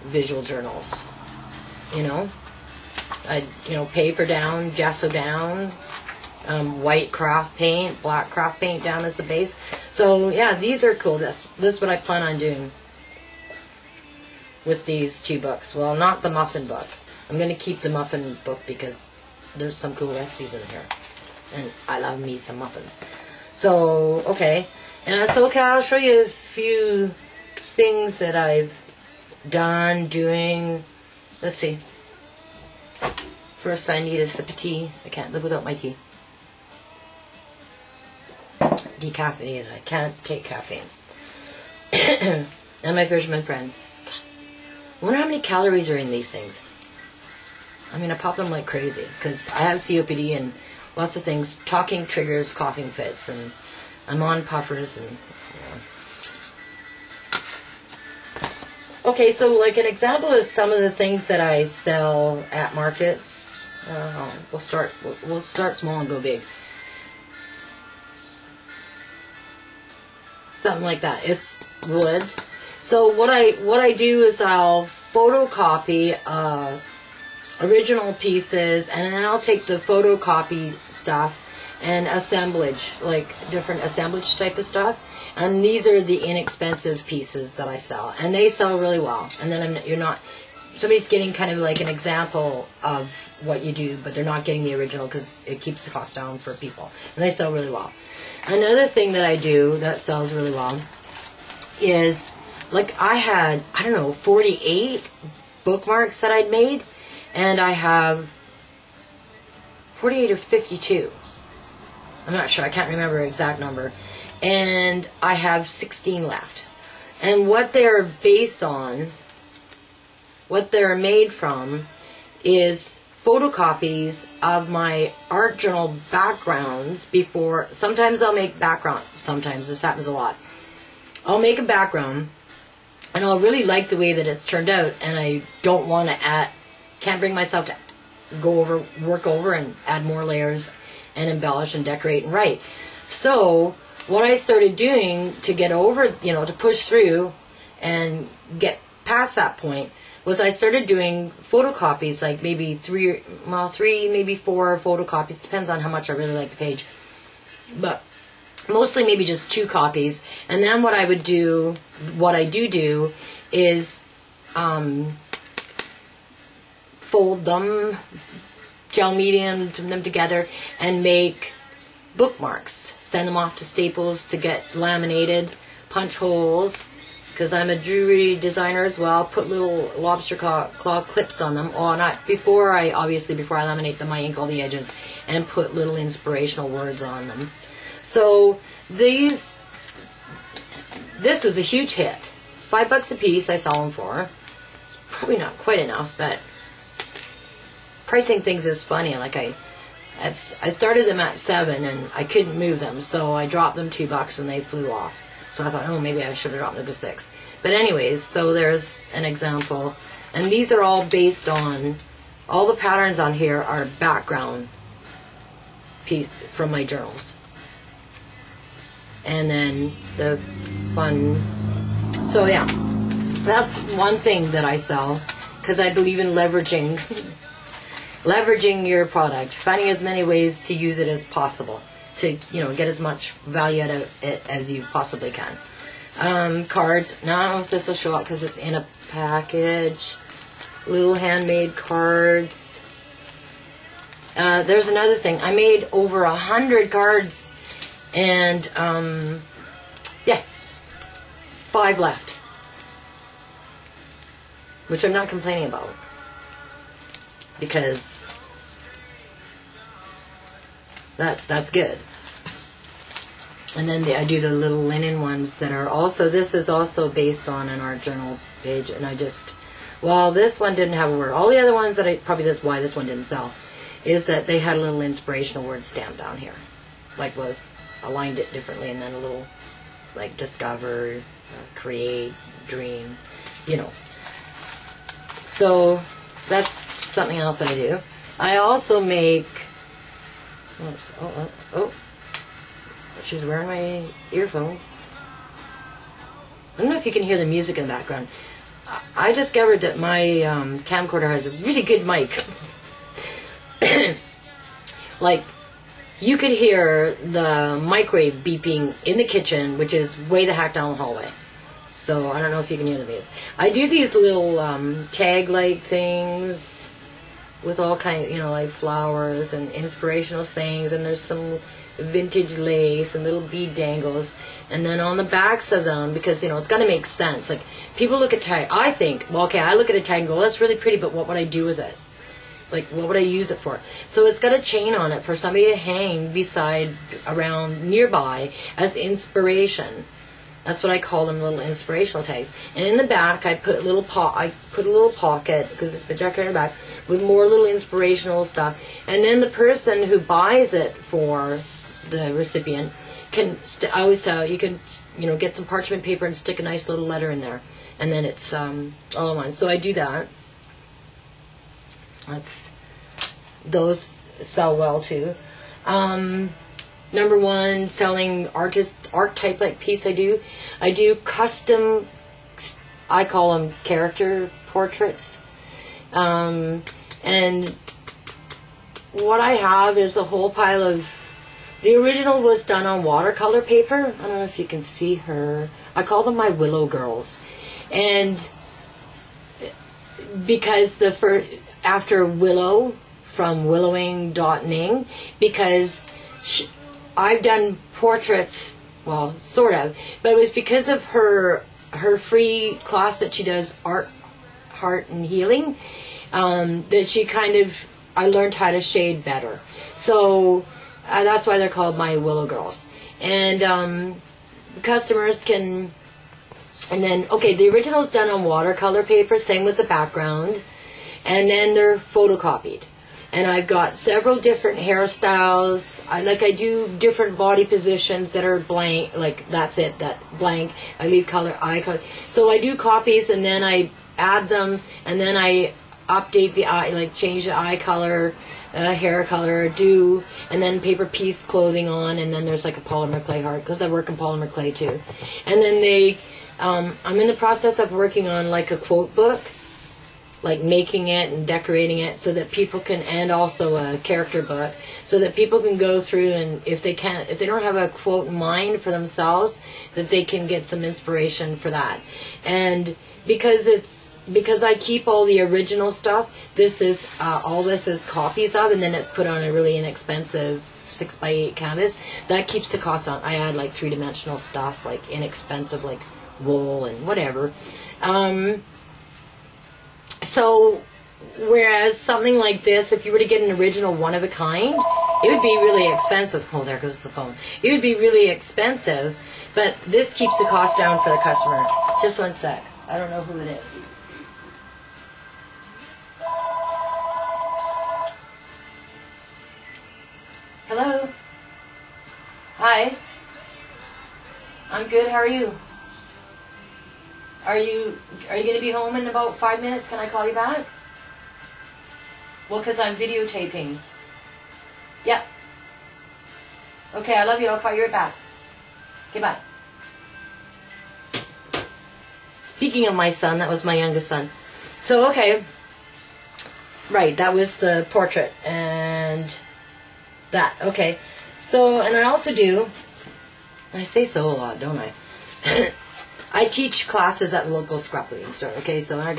visual journals. You know, paper down, gesso down, white craft paint, black craft paint down as the base. So yeah, these are cool. This is what I plan on doing with these 2 books. Well, not the muffin book. I'm going to keep the muffin book because there's some cool recipes in here. And I love me some muffins. So, okay. And so, okay, I'll show you a few things that I've doing. Let's see. First, I need a sip of tea. I can't live without my tea. Decaffeinated. I can't take caffeine. And my fisherman friend. I wonder how many calories are in these things. I mean, I pop them like crazy because I have COPD and lots of things. Talking triggers coughing fits, and I'm on puffers and. Okay, so like an example of some of the things that I sell at markets. We'll start small and go big. Something like that. It's wood. So what I do is I'll photocopy original pieces, and then I'll take the photocopy stuff and assemblage, like different assemblage type of stuff. And these are the inexpensive pieces that I sell, and they sell really well. And then somebody's getting kind of like an example of what you do, but they're not getting the original because it keeps the cost down for people, and they sell really well. Another thing that I do that sells really well is, like, I had, 48 bookmarks that I'd made, and I have 48 or 52. I'm not sure. I can't remember the exact number. And I have 16 left. And what they're based on, what they're made from, is photocopies of my art journal backgrounds before. Sometimes I'll make background. Sometimes this happens a lot. I'll make a background, and I'll really like the way that it's turned out, and I don't want to can't bring myself to work over and add more layers and embellish and decorate and write. So what I started doing to get over, to push through and get past that point, was I started doing photocopies, like maybe three, maybe 4 photocopies, depends on how much I really like the page, but mostly maybe just 2 copies. And then what I do is fold them, gel medium them together, and make bookmarks. Send them off to Staples to get laminated, punch holes, because I'm a jewelry designer as well. Put little lobster claw clips on them. Oh, not before I laminate them, I ink all the edges and put little inspirational words on them. So this was a huge hit. $5 a piece I sell them for. It's probably not quite enough, but pricing things is funny. Like I started them at $7 and I couldn't move them, so I dropped them $2 and they flew off. So I thought, oh, maybe I should have dropped them to $6. But anyways, so there's an example, and these are all based on, all the patterns on here are background piece from my journals. And then the fun. So yeah, that's one thing that I sell, because I believe in leveraging your product, finding as many ways to use it as possible to get as much value out of it as you possibly can. Cards. Now I don't know if this will show up because it's in a package. Little handmade cards. There's another thing. I made over 100 cards, and yeah, 5 left, which I'm not complaining about, because that's good. And then I do the little linen ones that are also, this is also based on an art journal page, and well, this one didn't have a word. All the other ones that that's why this one didn't sell, is that they had a little inspirational word stamped down here, like aligned it differently, and then a little, like, discover, create, dream, So that's something else I do. I also make, oh, she's wearing my earphones. I don't know if you can hear the music in the background. I discovered that my camcorder has a really good mic. Like, you could hear the microwave beeping in the kitchen, which is way the heck down the hallway. So I don't know if you can hear the music. I do these little tag-like things with all kinds, you know, like flowers and inspirational sayings, and there's some vintage lace and little bead dangles, and then on the backs of them, because, you know, it's got to make sense. Like, people look at tag, I think, well, okay, I look at a tag and go, that's really pretty, but what would I do with it? Like, what would I use it for? So it's got a chain on it for somebody to hang beside, around, nearby, as inspiration. That's what I call them, little inspirational tags. And in the back, I put a little pocket, because it's been decorated in the back, with more little inspirational stuff. And then the person who buys it for the recipient can, I always tell you can, you know, get some parchment paper and stick a nice little letter in there. And then it's all in one. So I do that. Those sell well too. Number one, selling art type like piece I do custom, I call them character portraits. And what I have is a whole pile of, the original was done on watercolor paper. I don't know if you can see her. I call them my Willow Girls. And because after Willow, from willowing.ning, because I've done portraits, well, sort of, but it was because of her free class that she does, art, heart, and healing, that she kind of, I learned how to shade better. So that's why they're called my Willow Girls. And customers can, and then, okay, the original is done on watercolor paper, same with the background, and then they're photocopied. And I've got several different hairstyles. I do different body positions that are blank, like that's it, that blank. I leave color, eye color. So I do copies, and then I add them, and then I update the eye, like change the eye color, hair color, and then paper piece clothing on, and then there's like a polymer clay heart, because I work in polymer clay too. And then I'm in the process of working on like a quote book, like making it and decorating it so that people can, and also a character book, so that people can go through, and if they don't have a quote in mind for themselves, that they can get some inspiration for that. And because I keep all the original stuff, this is all this is copies of, and then it's put on a really inexpensive 6x8 canvas. That keeps the cost on. I add like 3-dimensional stuff, like inexpensive, like wool and whatever. So, whereas something like this, if you were to get an original one of a kind, it would be really expensive. Oh, there goes the phone. It would be really expensive, but this keeps the cost down for the customer. Just one sec. I don't know who it is. Hello? Hi? I'm good, how are you? Are you going to be home in about 5 minutes? Can I call you back? Well, because I'm videotaping. Yeah. Okay, I love you. I'll call you right back. Okay, bye. Speaking of my son, that was my youngest son. So, okay. Right, that was the portrait. And that, okay. So, and I also do, I say so a lot, don't I? I teach classes at the local scrapbooking store, okay, so I